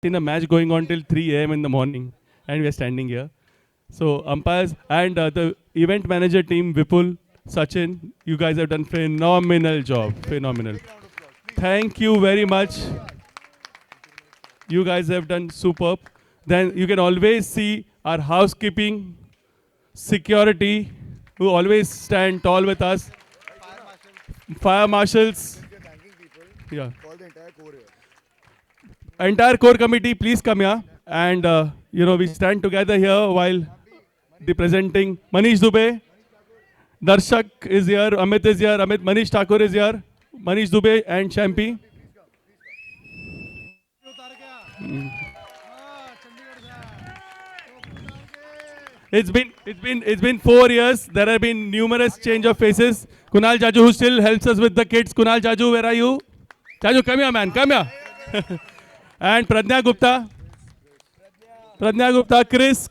in a match going on till 3 a.m. in the morning, and we are standing here. So umpires and the event manager team, Vipul, Sachin, you guys have done phenomenal job. Phenomenal. Thank you very much. You guys have done superb. Then you can always see our housekeeping, security, who always stand tall with us. Fire marshals. Yeah. Entire core committee, please come here. And, we stand together here while the presenting. Manish Dubey, Darshak is here, Amit is here, Manish Thakur is here, Manish Dubey and Champi. It's been 4 years. There have been numerous change of faces. Kunal Jaju, who still helps us with the kids. Kunal Jaju, where are you? Jaju, come here, man. Come here. And Pradnya Gupta. Pradnya Gupta, Chris,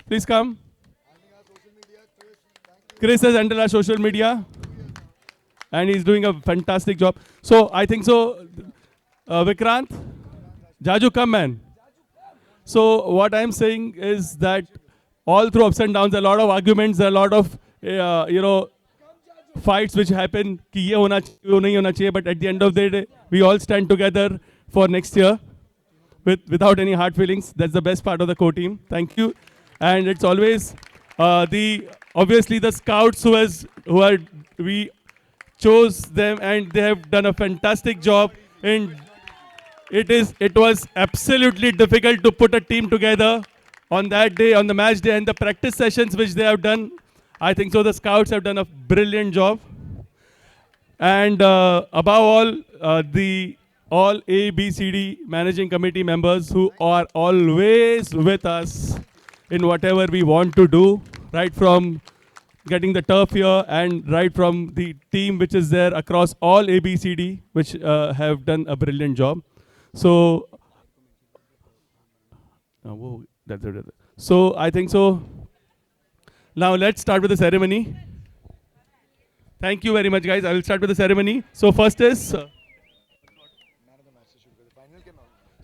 please come. Chris has handled our social media, and he's doing a fantastic job. So I think so. Vikrant, Jaju, come, man. So what I'm saying is that all through ups and downs, a lot of arguments, a lot of fights which happen. कि ये होना चाहिए, वो नहीं होना चाहिए. But at the end of the day, we all stand together for next year without any hard feelings. That's the best part of the core team. Thank you. And it's always obviously the scouts we chose them, and they have done a fantastic job. And it was absolutely difficult to put a team together on that day, on the match day, and the practice sessions which they have done. I think so the scouts have done a brilliant job. And above all, the all A, B, C, D managing committee members who are always with us in whatever we want to do, right from getting the turf here and right from the team which is there across all A, B, C, D, which have done a brilliant job. So, whoa, that's it. So I think so. Now let's start with the ceremony. Thank you very much, guys. I will start with the ceremony. So first is.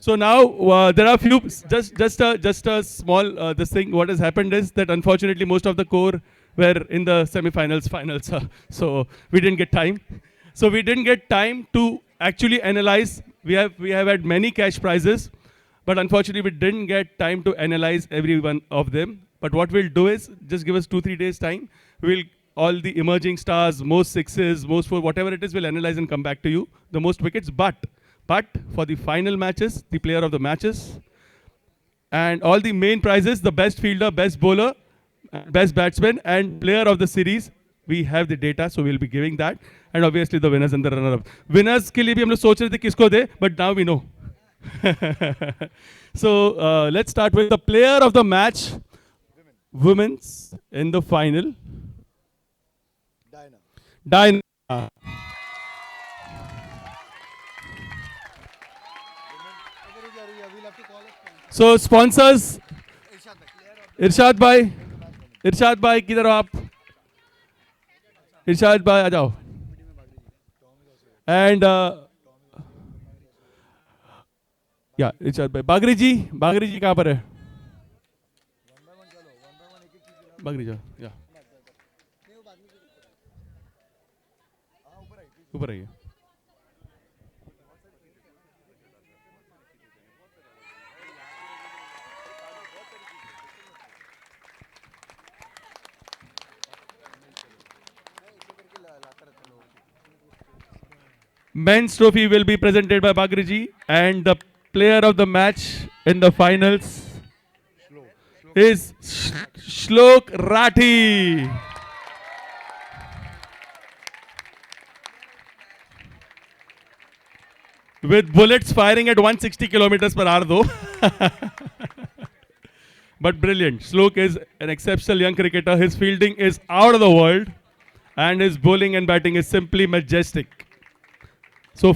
So now there are few just a small this thing. What has happened is that unfortunately most of the core were in the semi-finals, finals. So we didn't get time. So we didn't get time to actually analyze. We have had many cash prizes, but unfortunately we didn't get time to analyze every one of them. But what we'll do is just give us 2-3 days time. We'll all the emerging stars, most sixes, most four, whatever it is, we'll analyze and come back to you. The most wickets, but for the final matches, the player of the matches, and all the main prizes, the best fielder, best bowler, best batsman, and player of the series, we have the data, so we'll be giving that. And obviously the winners and the runner-up. Winners के लिए भी हम लोग सोच रहे थे किसको दे, but now we know. So let's start with the player of the match, women's in the final. Diana. So sponsors, इरशाद भाई किधर हो आप? इरशाद भाई आ जाओ. And इरशाद भाई, बागरी जी कहाँ पर है? बागरी जी, या ऊपर आइए. Men's trophy will be presented by Bagriji, and the player of the match in the finals is Shlok Rathi. With bullets firing at 160 kilometers per hour though. But brilliant. Shlok is an exceptional young cricketer. His fielding is out of the world, and his bowling and batting is simply majestic. So,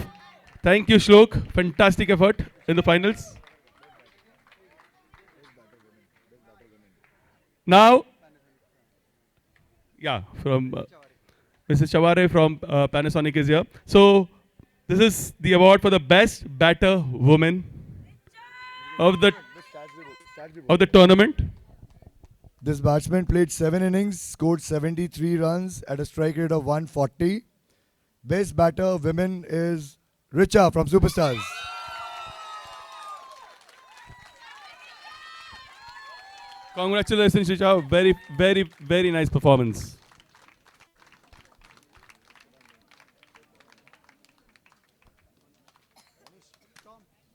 thank you, Shlok. Fantastic effort in the finals. Now, from Mrs. Chaware from Panasonic is here. So, this is the award for the best batter woman. of the tournament. This batsman played 7 innings, scored 73 runs at a strike rate of 140. Best batter women is Richa from Superstars. Congratulations, Richa. Very, very, very nice performance.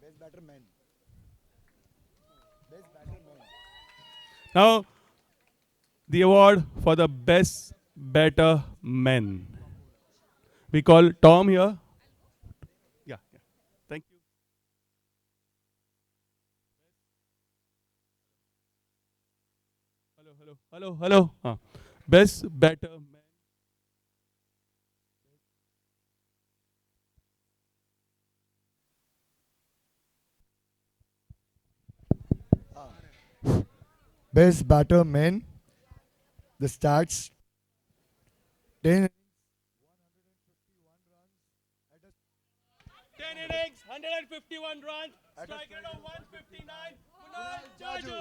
Best batter men. Best batter men. Now, the award for the best batter men. We call Tom here. Yeah, yeah. Thank you. Hello, hello, hello, hello. Best batter man. Best batter men. The stats 10 10 innings, 151 runs, strike rate of 159. Kunal Jaju.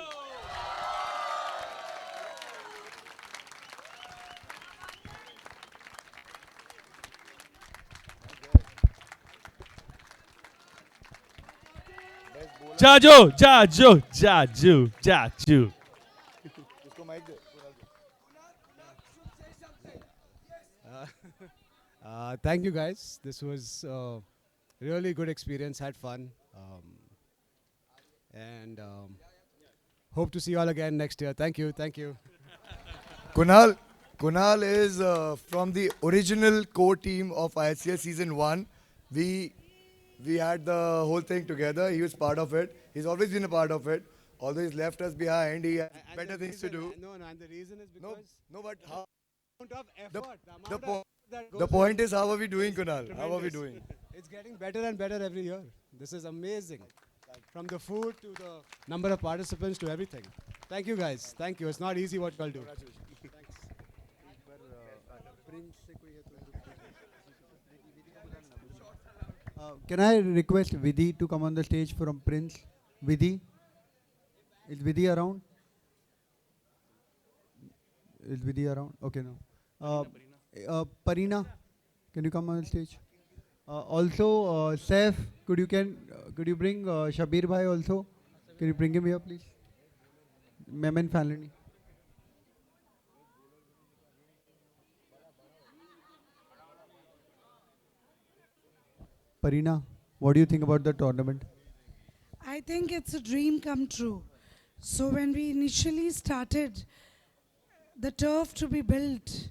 Jaju, Jaju, Jaju, Jaju. इसको mic they. Thank you guys. This was really good experience. Had fun, and hope to see you all again next year. Thank you. Thank you. Kunal is from the original core team of ISCS season 1. We had the whole thing together. He was part of it. He's always been a part of it. Although he's left us behind, he has And better the things to reason- do. No, no, and the reason is No, because no, but how, amount of the, effort, the amount the, of po- effort that the goes point in is, how are we doing, Kunal? How are we tremendous. doing? It's getting better and better every year. This is amazing. From the food to the number of participants to everything. Thank you guys. Thank you. It's not easy what you all do. Can I request Vidhi to come on the stage from Prince? Vidhi? Is Vidhi around? Is Vidhi around? Okay, no. Parina, can you come on the stage? Also, Saif, could you bring Shabir Bhai also? Can you bring him here, please? Memen Falani. Parina, what do you think about the tournament? I think it's a dream come true. So when we initially started the turf to be built,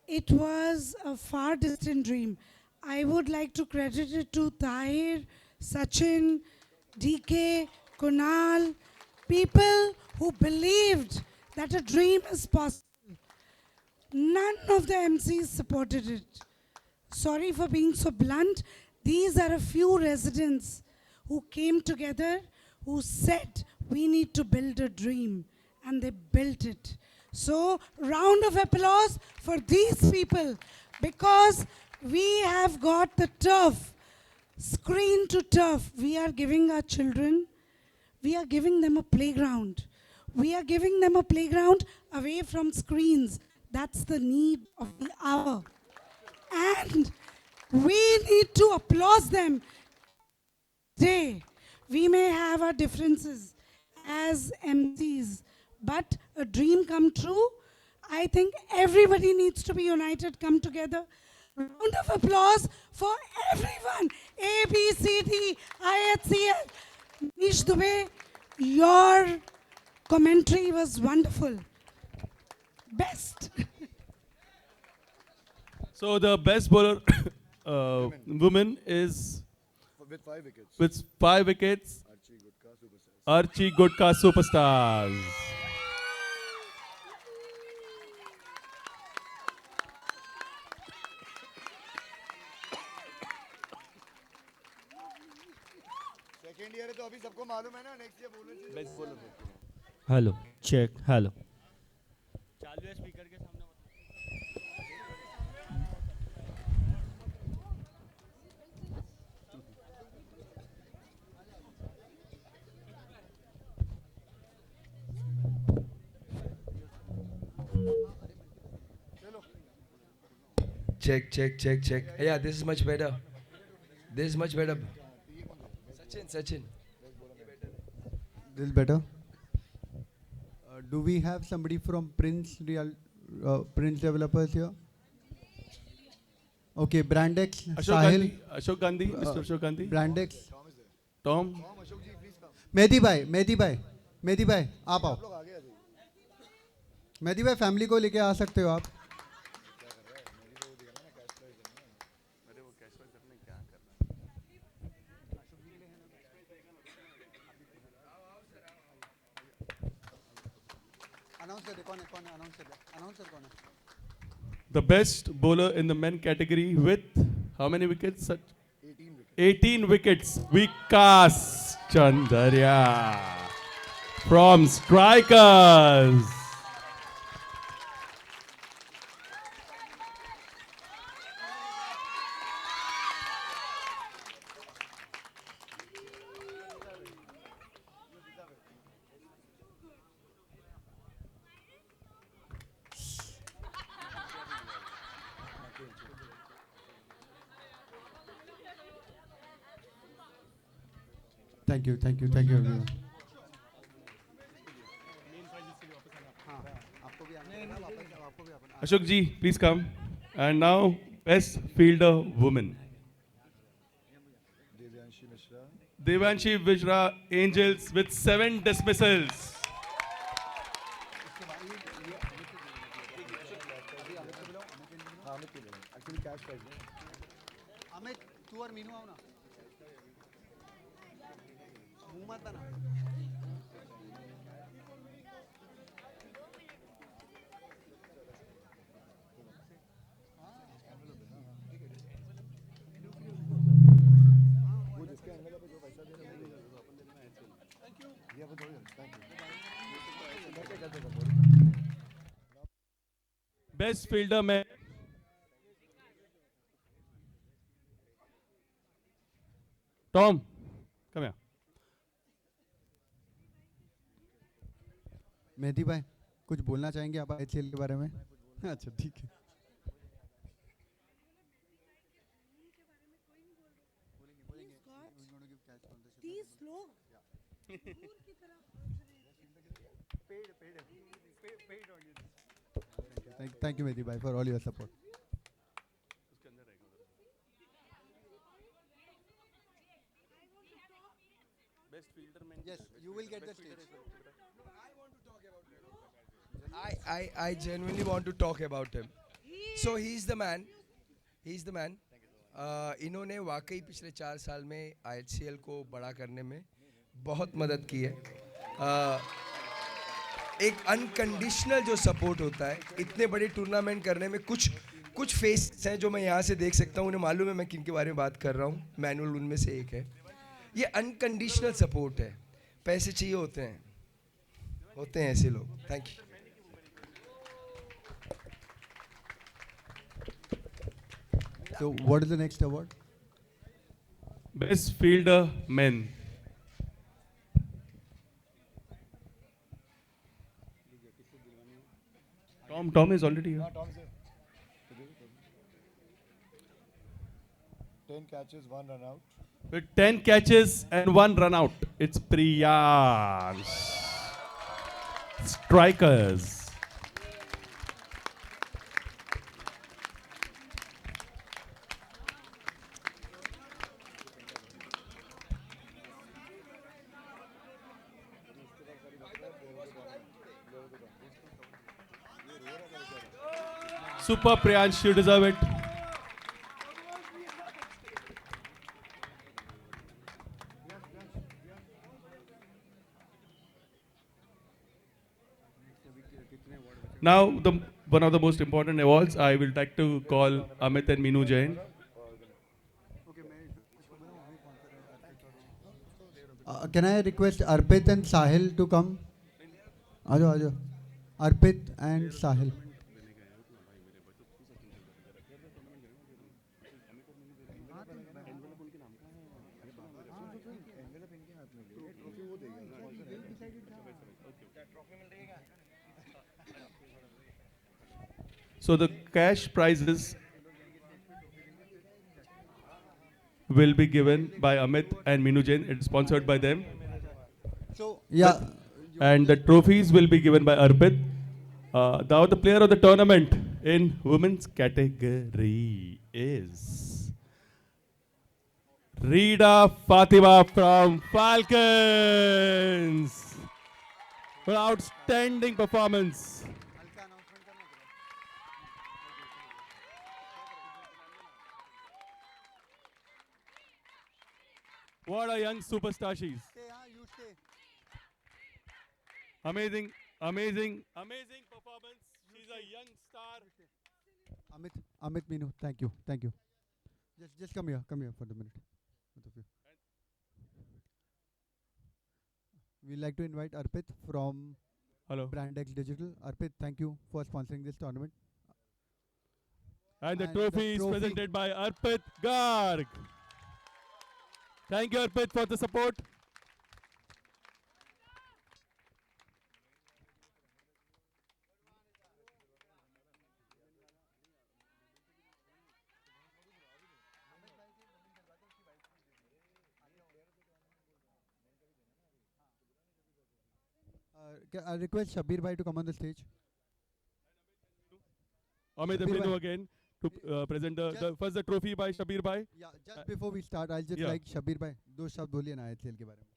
it was a far distant dream. I would like to credit it to Tahir, Sachin, DK, Kunal, people who believed that a dream is possible. None of the MCs supported it. Sorry for being so blunt. These are a few residents who came together, who said, we need to build a dream. And they built it. So, round of applause for these people because we have got the turf, screen to turf. We are giving our children, we are giving them a playground. We are giving them a playground away from screens. That's the need of the hour. And we need to applaud them. Today, we may have our differences as MCs, but a dream come true. I think everybody needs to be united, come together. Round of applause for everyone. A, B, C, D, IHCL. Nish Dubey, your commentary was wonderful. Best. So the best bowler woman is With 5 wickets. with 5 wickets, Archie Gutka, Superstars. Archie Gutka Superstars. Second year है तो अभी सबको मालूम है ना next year बोलना चाहिए. Best bowler. Hello check hello check. Yeah, this is much better. This is much better. Sachin. This is better. Do we have somebody from Prince Developers here? Okay, Brandex, Sahil. Ashok Gandhi, Mr. Ashok Gandhi. Brandex. Tom. Mehdi भाई आप आओ. मेहदी भाई family को लेके आ सकते हो आप. The best bowler in the men category with how many wickets? 18 wickets. Vikas Chandaria from Strikers. Thank you everyone. Ashok ji, please come. And now, best fielder woman. Devanshi Mishra, Angels with 7 dismissals. Amit तू और मीनू आओ ना. मुंह मत बना. Best fielder man. Tom, come here. Mehdi भाई कुछ बोलना चाहेंगे आप आईसीएल के बारे में? अच्छा ठीक है. Thank you मेहदी भाई for all your support. Yes, you will get the stage. I genuinely want to talk about him. So he's the man. इन्होंने वाकई पिछले 4 साल में IHCL को बड़ा करने में बहुत मदद की है. एक अनकंडीशनल जो सपोर्ट होता है इतने बड़े टूर्नामेंट करने में, कुछ फेस हैं जो मैं यहाँ से देख सकता हूँ, उन्हें मालूम है मैं किन के बारे में बात कर रहा हूँ. मैनुअल उनमें से एक है. ये अनकंडीशनल सपोर्ट है. पैसे चाहिए होते हैं ऐसे लोग. Thank you. So what is the next award? Best fielder men. Tom is already here. 10 catches, 1 run out. With 10 catches and 1 run out, it's Priyansh. Strikers. Super Priyansh, you deserve it. Now, one of the most important awards, I will like to call Amit and Meenu Jain. Can I request Arpit and Sahil to come? Aajo. Arpit and Sahil. So the cash prizes will be given by Amit and Minu Jain. It's sponsored by them. So yeah, And the trophies will be given by Arpit. Now the player of the tournament in women's category is Rida Fatima from Falcons. For outstanding performance. What a young superstar she is. Amazing, amazing, amazing performance. She's a young star. Amit, Minu, thank you. Just come here for the minute. Both of you. We'd like to invite Arpit from Hello. Brandex Digital. Arpit, thank you for sponsoring this tournament. And the And trophy is presented by Arpit Garg. Thank you, Arpit, for the support. I request Shabir Bhai to come on the stage. Amit Shabir Minu bhai. again to present Just- first the trophy by Shabir Bhai. Yeah, just before we start, I'll just yeah. like Shabir Bhai, दो शब्द बोलिए ना ISL के बारे में.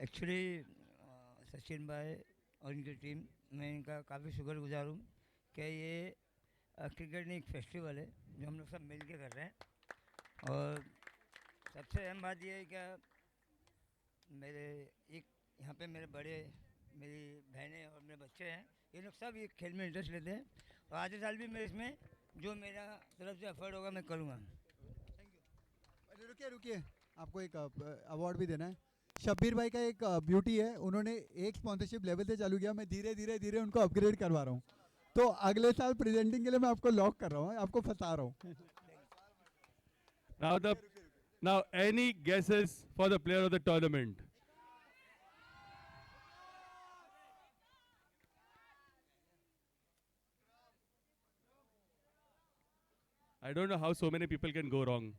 Actually Sachin भाई और इनकी टीम मैं इनका काफ़ी शुक्रगुजार हूँ कि ये क्रिकेट नहीं एक फेस्टिवल है जो हम लोग सब मिल के कर रहे हैं और सबसे अहम बात यह है कि मेरे एक यहाँ पे मेरे बड़े मेरी बहनें और मेरे बच्चे हैं ये लोग सब ये खेल में इंटरेस्ट लेते हैं और आगे साल भी मैं इसमें जो मेरा तरफ से एफर्ट होगा मैं करूँगा. रुकिए आपको एक अवार्ड भी देना है. शब्बीर भाई का एक ब्यूटी है, उन्होंने एक स्पॉन्सरशिप लेवल से चालू किया, मैं धीरे धीरे उनको अपग्रेड करवा रहा हूँ. तो अगले साल प्रेजेंटिंग के लिए मैं आपको लॉक कर रहा हूँ, आपको फंसा रहा हूँ. Now any guesses for the player of the tournament? I don't know how so many people can go wrong.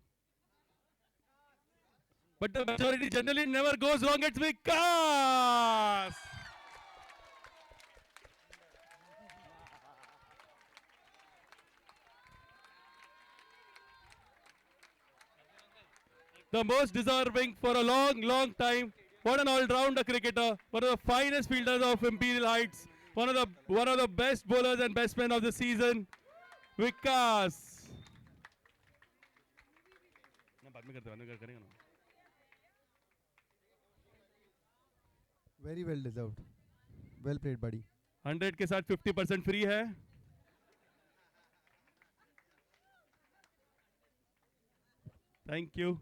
But the majority generally never goes wrong. It's Vikas! The most deserving for a long time. What an all-rounder cricketer. One of the finest fielders of Imperial Heights. One of the best bowlers and best men of the season. Vikas. Very well deserved. Well played, buddy. 100 के साथ 50% free है. Thank you.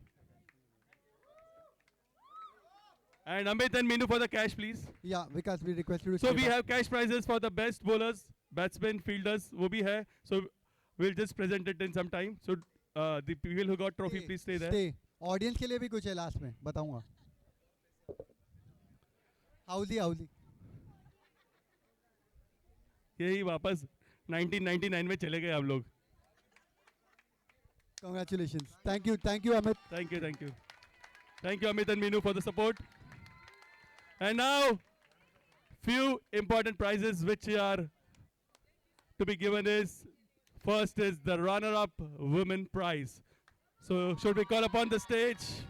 And Amit and Minu for the cash, please. Yeah, Vikas, we request you to So step we up. have cash prizes for the best bowlers, batsmen, fielders. वो भी है. So we'll just present it in some time. So the people who got trophy, please stay there. Stay. Audience के लिए भी कुछ है last में, बताऊंगा. हाउली यही वापस 1999 में चले गए हम लोग. Congratulations. Thank you, Amit. Thank you. Thank you, Amit and Minu, for the support. And now, few important prizes which are to be given is, first is the runner-up women prize. So, should we call upon the stage?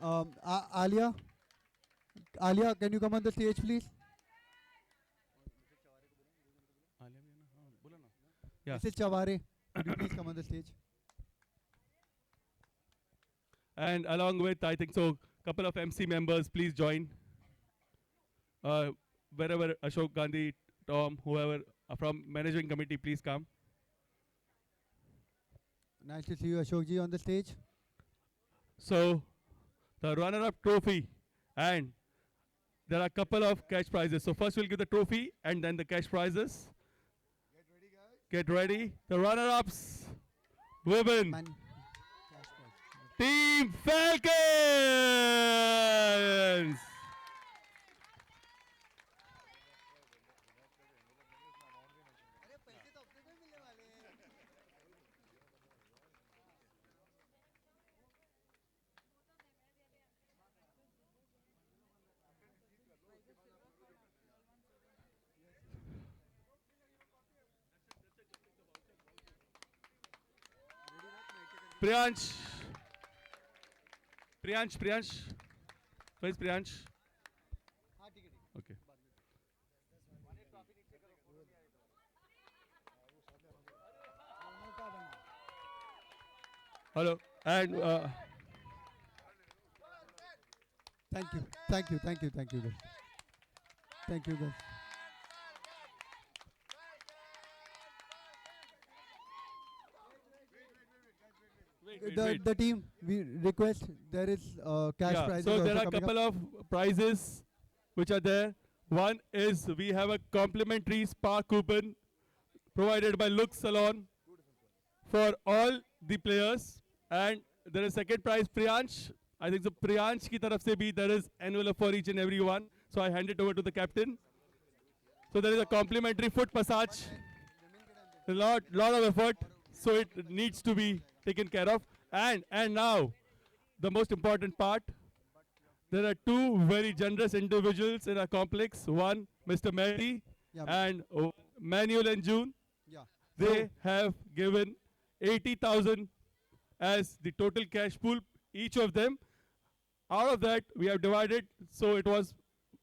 Alia, can you come on the stage, please? Yeah. Mrs. Chaware, could you please come on the stage? And along with, I think so, couple of MC members, please join. Wherever Ashok Gandhi, Tom, whoever from managing committee, please come. Nice to see you, Ashok ji, on the stage. So, the runner-up trophy, and there are a couple of cash prizes. So first we'll give the trophy and then the cash prizes. Get ready. The runner-ups, women, Man, Team Falcons. Priyansh. Priyansh. Where's Priyansh? Okay. Hello. And Thank you. Thank you. Thank you. Thank you, guys. Thank you, guys. The team, we request there is cash Yeah, prizes so also there are a coming couple up. of prizes which are there. One is we have a complimentary spa coupon provided by Lux Salon for all the players. And there is second prize, Priyansh. I think so Priyansh ki taraf se bhi there is envelope for each and every one. So I hand it over to the captain. So there is a complimentary foot massage. A lot of effort. So it needs to be taken care of. And now the most important part. There are two very generous individuals in our complex. One, Mr. Mehdi, Yeah. and Manuel and June. Yeah. They have given 80,000 as the total cash pool, each of them. Out of that, we have divided, so it was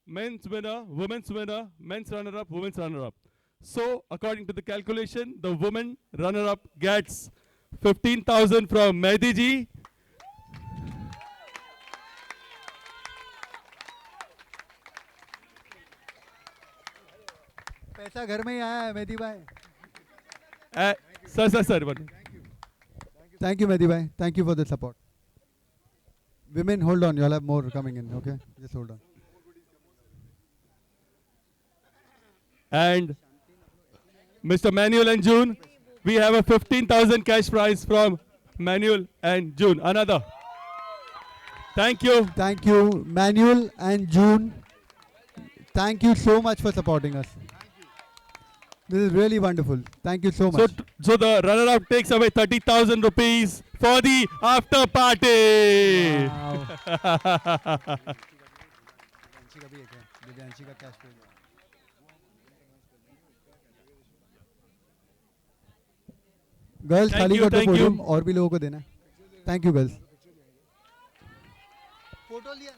men's winner, women's winner, men's runner-up, women's runner-up. So, according to the calculation, the women runner-up gets 15,000 from Mehdi ji. पैसा घर में ही आया है मेहदी भाई. Sir. Thank you, Mehdi bhai. Thank you for the support. Women, hold on. You'll have more coming in. Okay, just hold on. And Mr. Manuel and June, we have a 15,000 cash prize from Manuel and June. Another. Thank you. Thank you, Manuel and June. Thank you so much for supporting us. This is really wonderful. Thank you so much. So the runner-up takes away 30,000 rupees for the after party. Girls Thank खाली you, कर दो thank you. Podium और भी लोगों को देना है. Thank you girls. Photo लिया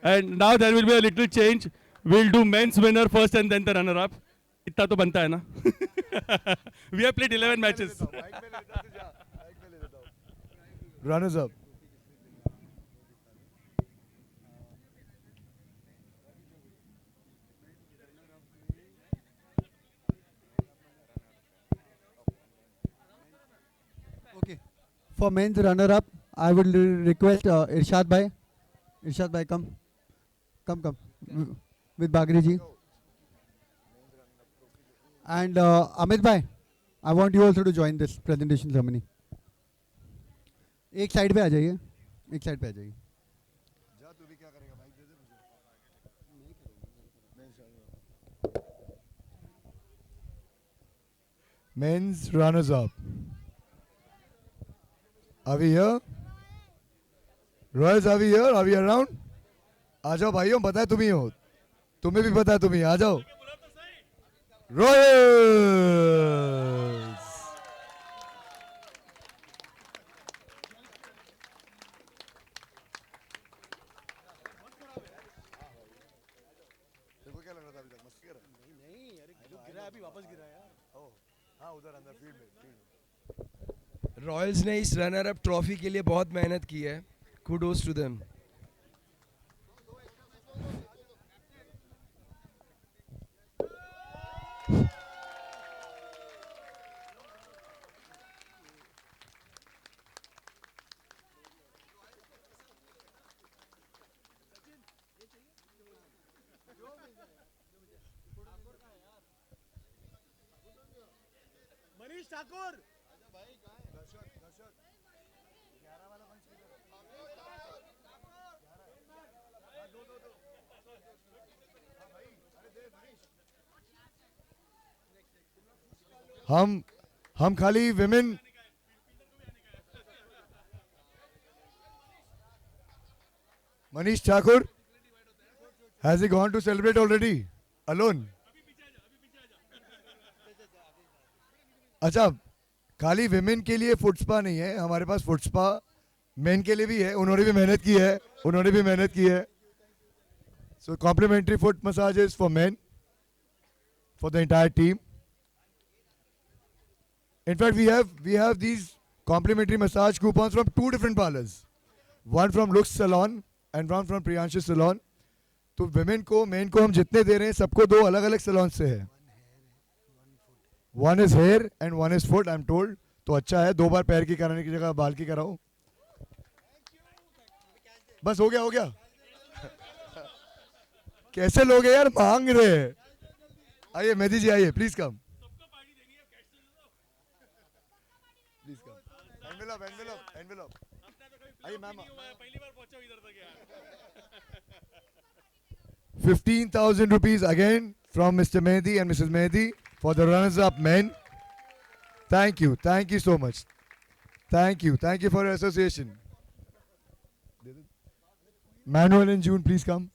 And now there will be a little change. We'll do men's winner first and then the runner-up. इतना तो बनता है ना. We have played 11 matches. Runners up. Okay. For men's runner-up, I would request Irshad bhai. Irshad bhai, come. With Bagri ji. And Amit bhai, I want you also to join this presentation ceremony. एक side पे आ जाइए. एक side पे आ जाइए. Men's runners up. Are we here? Royals, are we here? Are we around? आ जाओ भाइयों, पता है तुम ही हो. तुम्हें भी पता है तुम ही. आ जाओ. Royals. देखो क्या लग रहा था अभी तक मस्ती कर रहा है. नहीं अरे गिरा अभी वापस गिरा यार. ओह हाँ उधर अंदर फील्ड में. रॉयल्स ने इस रनर अप ट्रॉफी के लिए बहुत मेहनत की है. Kudos to them. हम खाली women Manish Thakur, has he gone to celebrate already? Alone? अच्छा खाली विमेन के लिए फुट स्पा नहीं है, हमारे पास फुट स्पा मेन के लिए भी है, उन्होंने भी मेहनत की है. So complimentary foot massages for men, for the entire team. In fact, we have these complimentary massage coupons from 2 different parlors. One from Lux Salon and one from Priyanshu Salon. तो women को men को हम जितने दे रहे हैं सबको 2 अलग-अलग salons से है. One is hair and one is foot, I'm told. तो अच्छा है, 2 बार पैर की कराने की जगह बाल की कराओ. बस हो गया. कैसे लोग हैं यार, मांग रहे हैं. आइए मेहदी जी, आइए, प्लीज कम. एनवेलप. आइए ma'am. 15,000 rupees again from Mr. Mehdi and Mrs. Mehdi for the runners-up men. Thank you so much. Thank you for your association. Manuel and June, please come.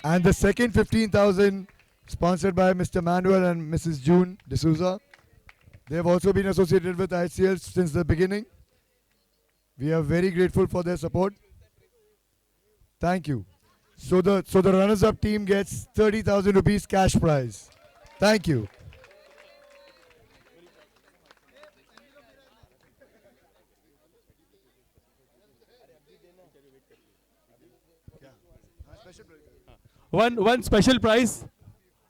And the second 15,000 sponsored by Mr. Manuel and Mrs. June D'Souza. They have also been associated with ICL since the beginning. We are very grateful for their support. Thank you. So the runners-up team gets 30,000 rupees cash prize. Thank you. One special prize.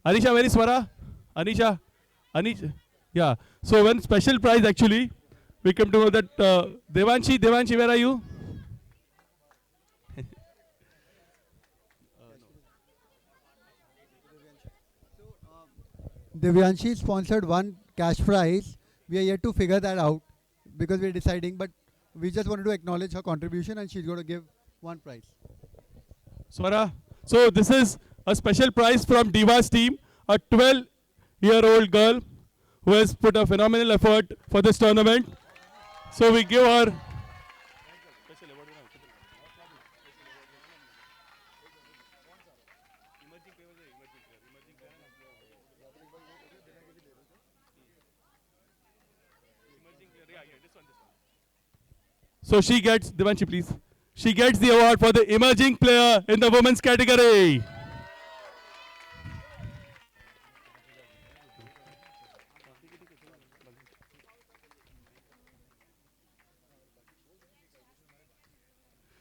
Anisha, where is Swara? Anisha. Yeah. So one special prize actually. We come to know that Devanshi, where are you? Divyanshi sponsored one cash prize. We are yet to figure that out because we're deciding, but we just wanted to acknowledge her contribution and she's going to give one prize. Swara. So this is a special prize from Diva's team, a 12-year-old girl who has put a phenomenal effort for this tournament. So we give her. So she gets, Devanshi please. She gets the award for the emerging player in the women's category.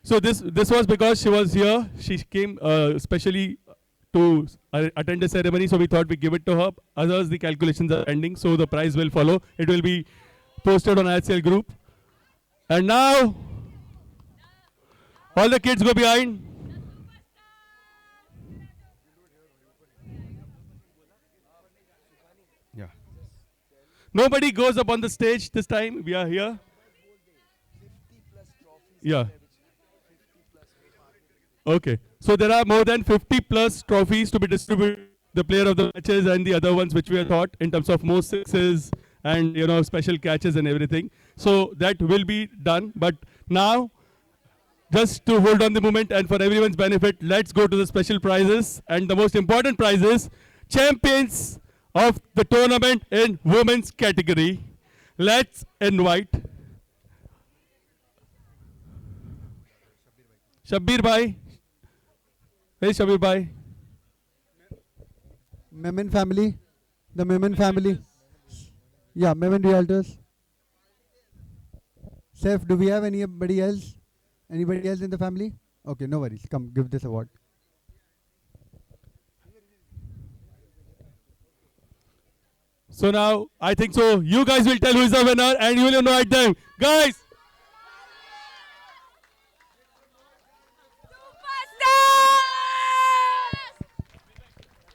So this was because she was here. She came specially to attend the ceremony. So we thought we give it to her. Others, the calculations are pending. So the prize will follow. It will be posted on ICL group. And now, all the kids go behind. Yeah. Nobody goes up on the stage this time. We are here. Yeah. Okay. So there are more than 50 plus trophies to be distributed. The player of the matches and the other ones which we have thought in terms of most sixes and special catches and everything. So that will be done. But now, just to hold on the moment and for everyone's benefit, let's go to the special prizes. And the most important prize is champions of the tournament in women's category. Let's invite Shabbir Bhai. Where is Shabbir Bhai? Memen family. The Memen family. Yeah, Memen Realtors. Saif, do we have anybody else? Anybody else in the family? Okay, no worries. Come, give this award. So now, I think so. You guys will tell who is the winner and you will invite them. Guys!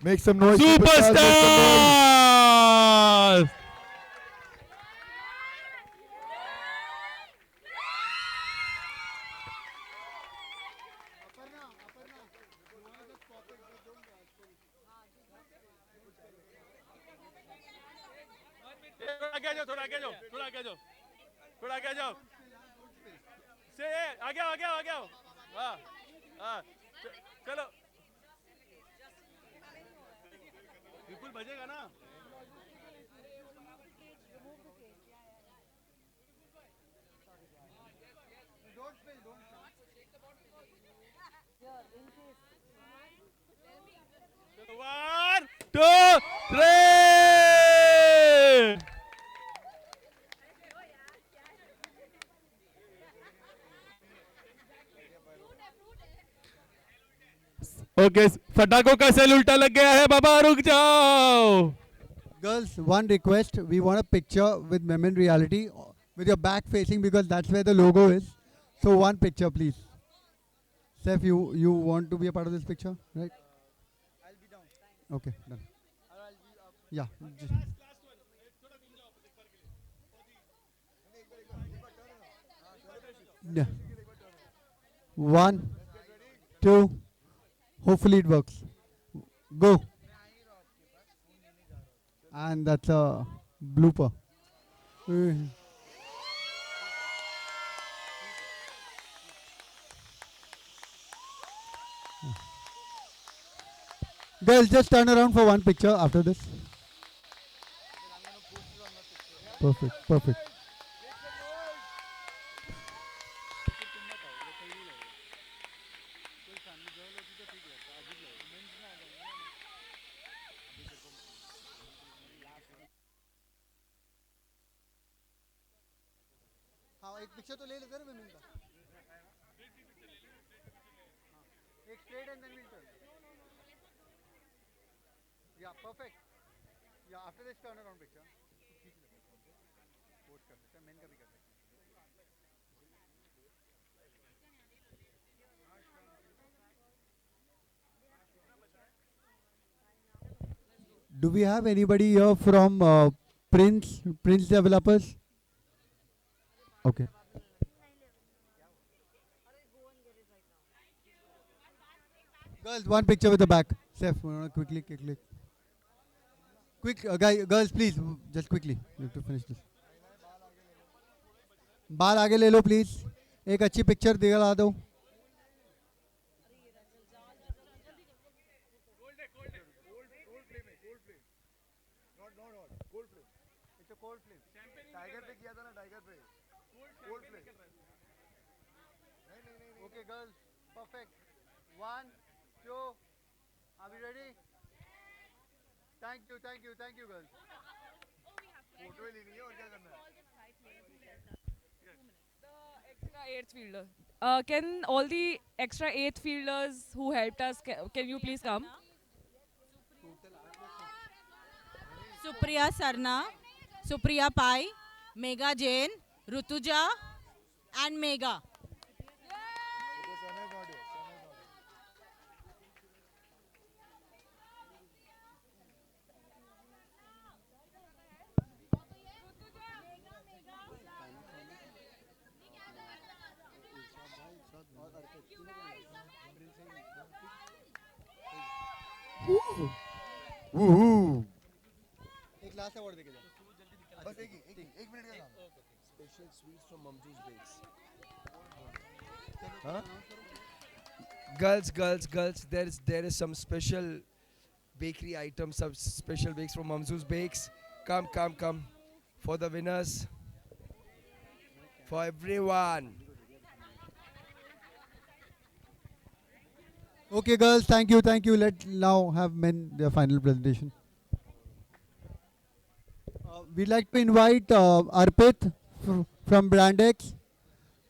Make some noise. Make some noise. Superstars! थोड़ा आगे जाओ. Say, आगे आओ. हाँ. चलो विपुल बजेगा ना. One, two, three. Okay फटाकों का सेल उल्टा लग गया है बाबा रुक जाओ. Girls, one request. We want a picture with Mem in Reality with your back facing because that's where the logo is. So one picture, please. Seth, you want to be a part of this picture, right? I'll be down. Okay, done. Yeah. Yeah. One, two. Hopefully it works. Go. And that's a blooper. Girls, just turn around for one picture after this. Perfect, perfect. हाँ एक picture तो ले लेते हैं ना women का एक straight and then will turn या परफेक्ट या after this turn around picture खींच लेते हैं पोस्ट कर सकते हैं मेन का भी कर सकते हैं Do we have anybody here from Prince Developers? Okay. Girls, one picture with the back. Seth, quickly. Quick, girls, please, just quickly. We have to finish this. बाल आगे ले लो प्लीज एक अच्छी पिक्चर दिखा दो Okay, girls, perfect. 1, 2. Are we ready? Thank you, girls. The extra eighth fielder. Can all the extra eighth fielders who helped us, can you please come? Supriya Sarna, Supriya Pai, Megha Jain, Rutuja, and Megha. एक last award देके जाओ बस एक minute का काम special sweets from ममजूस bakes Girls, there is some special bakery items, some special bakes from Mamzu's Bakes. Come for the winners, for everyone. Okay, girls, thank you. Let now have men their final presentation. We'd like to invite Arpit from Brandex,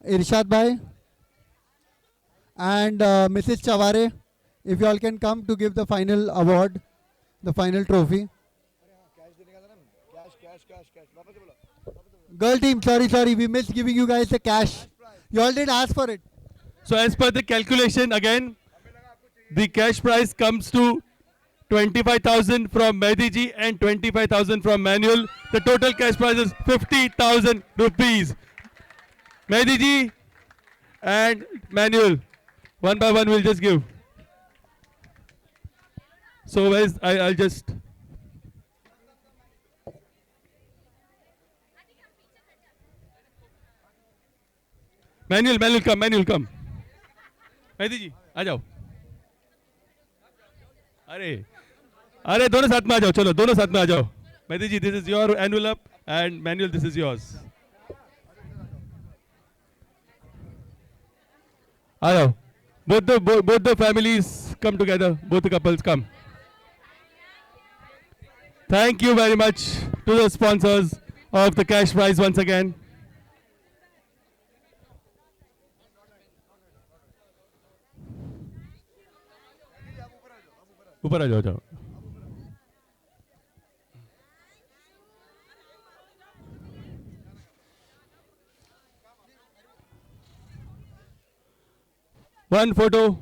Irshad Bhai, and Mrs. Chavare. If you all can come to give the final award, the final trophy. Girl team, sorry, we missed giving you guys the cash. You all did ask for it. So as per the calculation again, the cash prize comes to 25,000 from Mehdi ji and 25,000 from Manuel. The total cash prize is 50,000 rupees. Mehdi ji and Manuel, one by one we'll just give. So guys, I'll just... Manuel come. Mehdi ji. आ जाओ. अरे दोनों साथ में आ जाओ. चलो दोनों साथ में आ जाओ. Mehdi ji, this is your envelope and Manuel, this is yours. आ जाओ. Both the families come together. Both the couples come. Thank you very much to the sponsors of the cash prize once again. ऊपर आ जाओ. One photo.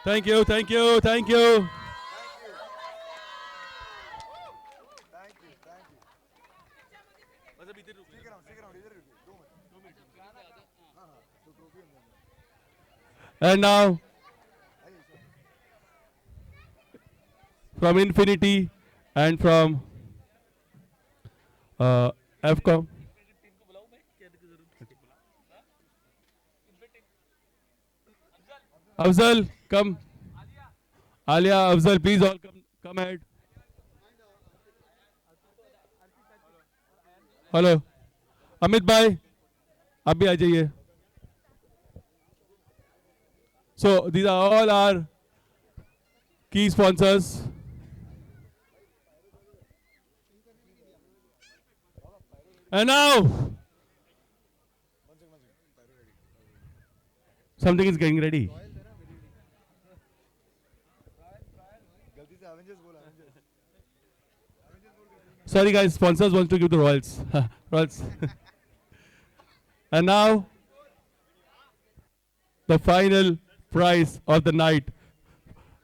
Thank you. And now, from Infinity and from FCOM. Afzal, come. Alia, Afzal, please all come ahead. Hello. Amit bhai, आप भी आ जाइए. So these are all our key sponsors. And now something is getting ready. Sorry guys, sponsors want to give the royals. Royals. And now the final prize of the night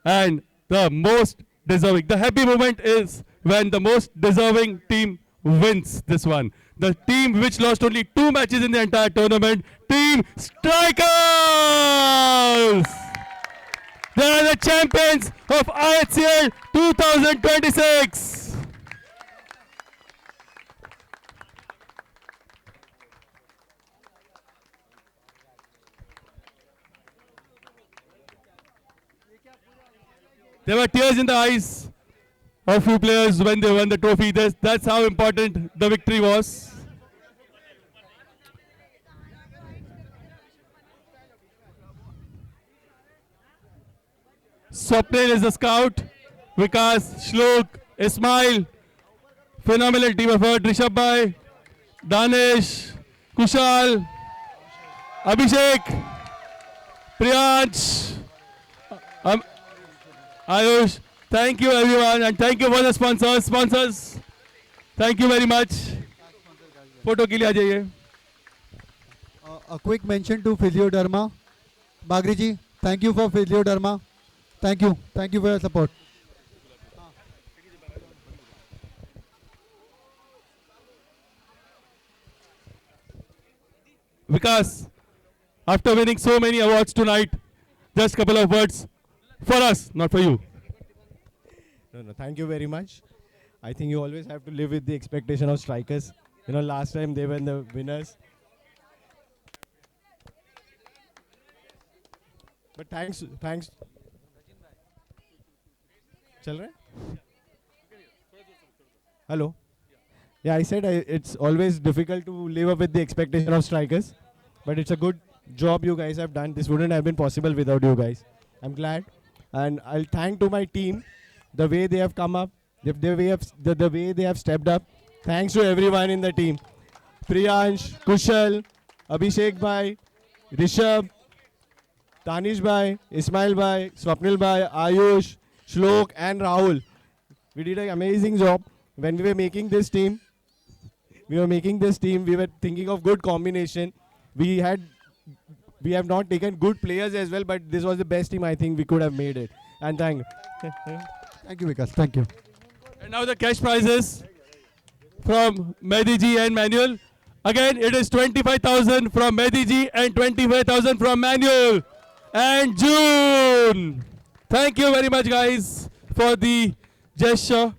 and the most deserving. The happy moment is when the most deserving team wins this one. The team which lost only 2 matches in the entire tournament, Team Strikers! They are the champions of IHCL 2026. There were tears in the eyes of few players when they won the trophy. That's how important the victory was. Swapnil is the scout. Vikas, Shlok, Ismail. Phenomenal team effort. Rishabh Bhai, Danish, Kushal, Abhishek, Priyansh, Ayush. Thank you everyone and thank you for the sponsors. Sponsors, thank you very much. Photo के लिए आ जाइए. A quick mention to Physiodharma. Bagri ji, thank you for Physiodharma. Thank you for your support. Vikas, after winning so many awards tonight, just a couple of words for us, not for you. No, thank you very much. I think you always have to live with the expectation of strikers. You know, last time they were the winners. But thanks. Chal raha hai? Hello? Yeah, I said it's always difficult to live up with the expectation of strikers. But it's a good job you guys have done. This wouldn't have been possible without you guys. I'm glad. And I'll thank to my team, the way they have come up, the way they have stepped up. Thanks to everyone in the team. Priyansh, Kushal, Abhishek Bhai, Rishabh, Tanish Bhai, Ismail Bhai, Swapnil Bhai, Ayush, Shlok and Rahul. We did an amazing job. When we were making this team, we were thinking of good combination. We have not taken good players as well, but this was the best team I think we could have made it. And thank you. Thank you, Vikas. Thank you. And now the cash prizes from Mehdi ji and Manuel. Again, it is 25,000 from Mehdi ji and 25,000 from Manuel. and June. Thank you very much, guys, for the gesture.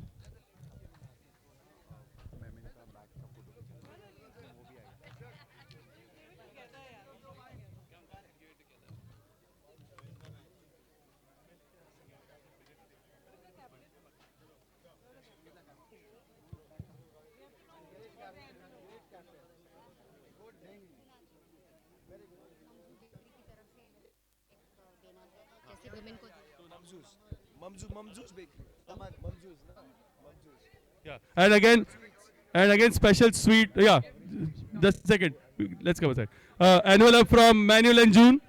Yeah, and again, special sweet. Yeah, just a second. Let's come aside. Envelope from Manuel and June.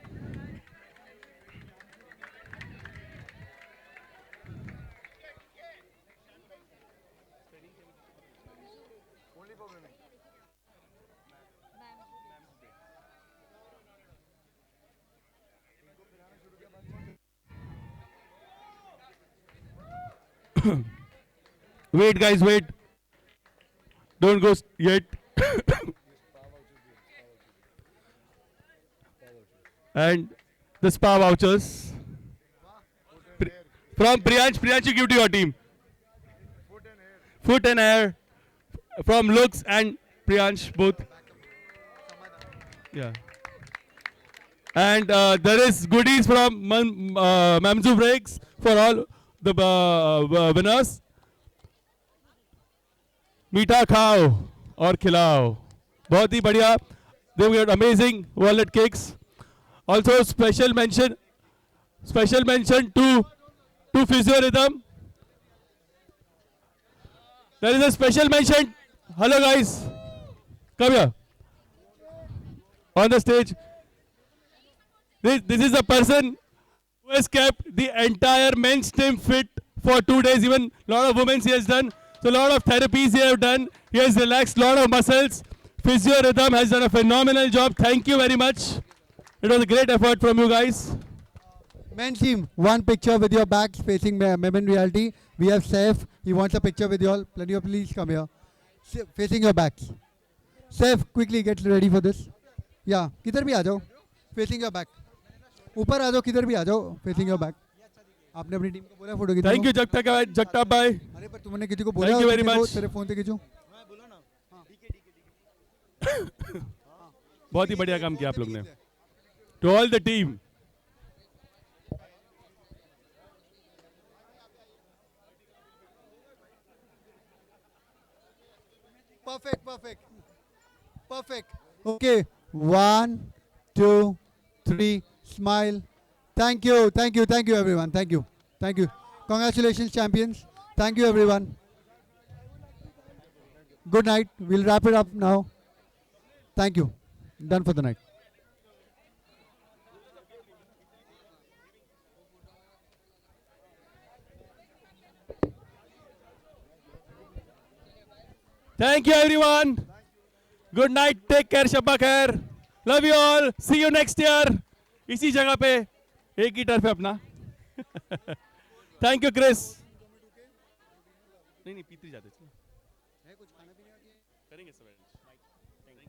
Wait, guys, wait. Don't go yet. And the spa vouchers. From Priyansh. Priyansh, you give to your team. Foot and hair. From Looks and Priyansh, both. Yeah. And there is goodies from Mamzu Breaks for all the winners. मीठा खाओ और खिलाओ बहुत ही बढ़िया they got amazing walnut cakes also special mention to Physio Rhythm. There is a special mention. Hello guys, come here on the stage. This is the person who has kept the entire men's team fit for 2 days. Even a lot of women's he has done. So a lot of therapies he have done. He has relaxed a lot of muscles. Physio Rhythm has done a phenomenal job. Thank you very much. It was a great effort from you guys. Men's team, one picture with your backs facing Memen Reality. We have Saif. He wants a picture with you all. Plenty of please come here. Facing your backs. Saif, quickly get ready for this. Yeah, किधर भी आ जाओ. Facing your back. ऊपर आ जाओ, किधर भी आ जाओ. Facing your back. आपने अपनी टीम को बोला फोटो खींचने. Thank you जगताप भाई. अरे पर तुमने किसी को बोला? Thank you very much. तेरे फोन से खींचो. बहुत ही बढ़िया काम किया आप लोग ने. To all the team. Perfect. Okay. 1, 2, 3. Smile. Thank you everyone. Thank you. Congratulations, champions. Thank you everyone. Good night. We'll wrap it up now. Thank you. Done for the night. Thank you everyone. Good night. Take care. Shabba khair. Love you all. See you next year. इसी जगह पे एक ही turf है अपना. Thank you Chris. नहीं पीते जाते करेंगे सब. Thank you.